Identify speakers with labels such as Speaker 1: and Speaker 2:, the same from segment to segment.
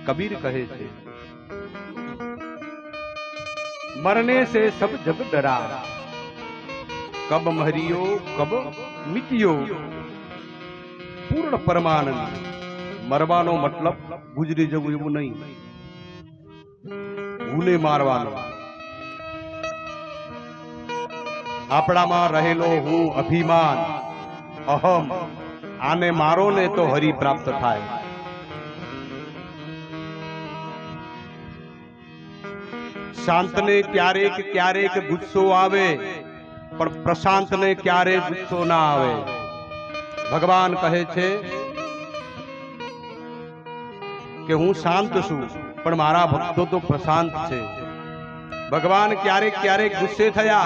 Speaker 1: कबीर कहे छे, मरने से सब जग डरा, कब मरियो कब मिटियो, पूर्ण परमानंद। मरवानो मतलब गुजरी जवुं एवुं नहीं, भूले मारवानो। आपणामां रहेलो हूँ अभिमान अहम, आने मारो ने तो हरि प्राप्त थाय। शांत ने क्यारेक क्यारेक गुस्सो आवे, पण प्रशांत ने क्यारे गुस्सो ना आवे। भगवान कहे छे कि हूँ शांत छू, पण मारा भक्तो तो प्रशांत छे। भगवान क्यारेक क्यारेक गुस्से थया,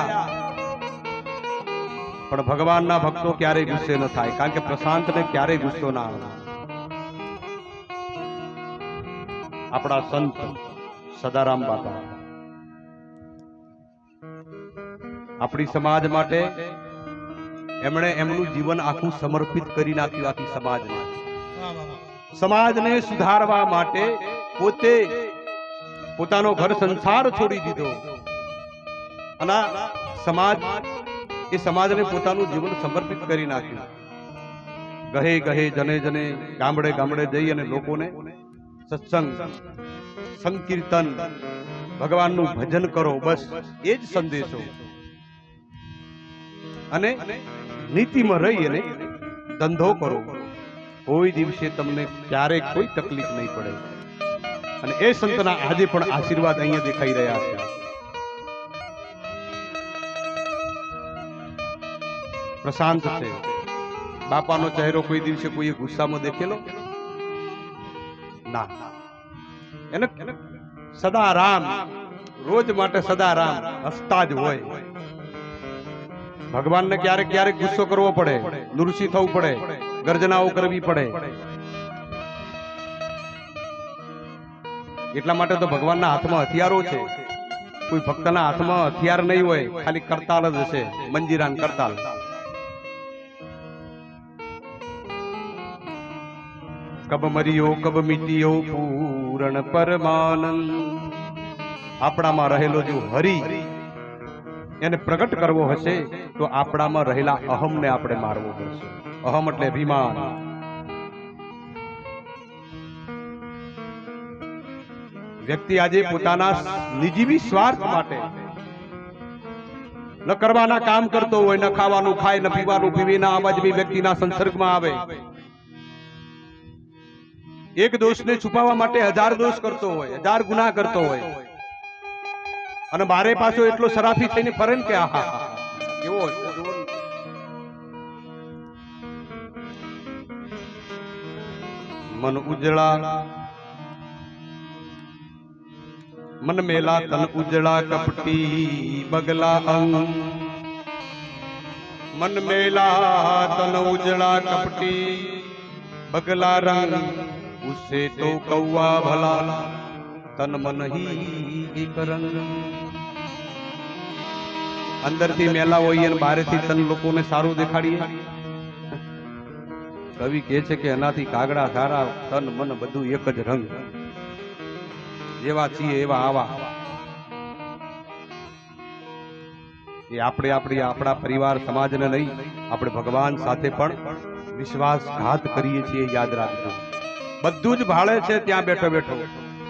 Speaker 1: पण भगवान ना भक्तो क्यारे गुस्से न थाय, कारण के प्रशांत ने क्यारे गुस्सो ना आवे। अपना संत सदाराम बाबा अपनी समाज माटे एमणे एमनुं जीवन आखुं समर्पित करी नाख्युं। आखी समाजने समाजने सुधारवा माटे पोते पोतानो घर संसार छोड़ी दीधो अने समाज ए समाजने पोतानुं जीवन समर्पित करी नाख्युं। गहे गहे जने जने गामडे गामडे जई अने लोकोने सत्संग संकीर्तन भगवाननुं भजन करो, बस ए ज संदेशो। अने नीतिमां रही अने धंधो करो, कोई दिवसे तमने क्यारे कोई तकलीफ नहीं पड़े। अने ए संतना आजे पण आशीर्वाद अहींया देखाई रह्या छे। प्रशांत छे, बापानो चेहरो कोई दिवसे कोई गुस्सा में देखेलो ना। एने सदा राम, रोज माटे सदा राम हसता ज होय। भगवान ने क्यारे क्यारे गुस्सो करवो पड़े, नुरसी थवुं पड़े, गर्जनाओ करवी पड़े। એટલા માટે તો ભગવાનના હાથમાં હથિયારો છે। કોઈ ભક્તના હાથમાં હથિયાર નહીં હોય, ખાલી કરતાલ જ હશે, મંજીરાન કરતાલ। कब मरियो कब मिटियो पूर्ण परमानंद। आपणामां रहेलो जो हरि एने प्रकट करवो हशे तो आपणामां रहेला अहम ने आपणे मारवो पड़शे। अहम एटले अभिमान। व्यक्ति आजे पोताना निजीवी स्वार्थ माटे न करवाना काम करतो होय, न खावानुं खाय, न पीवानुं पीवे, न आवाजवी व्यक्तिना संसर्गमां आवे। एक दोष ने छुपावा माटे 1000 दोष करतो होय, 1000 गुनाह करतो होय, अने बारे पाछो एटलो शराफी थईने फरे के आहा केवो मन उजळा मन मेला तन उजड़ा कपटी बगला अंग। मन मेला तन उजड़ा कपटी बगला रंग, उससे तो कौवा भला तन मन ही एक रंग। अंदर थी मेला होईए ने बाहर थी तन लोको ने सारू देखाड़ीए। कवि कहे छे के एनाथी कागड़ा सारा तन मन बधु एक ज रंग। जेवा छीए एवा आवा। ये आपणे आपणा परिवार समाज ने नहीं, आपणे भगवान साथे पण विश्वासघात करीए छीए, याद राखजो। बधुं ज भाळे छे त्यां बेठो बेठो।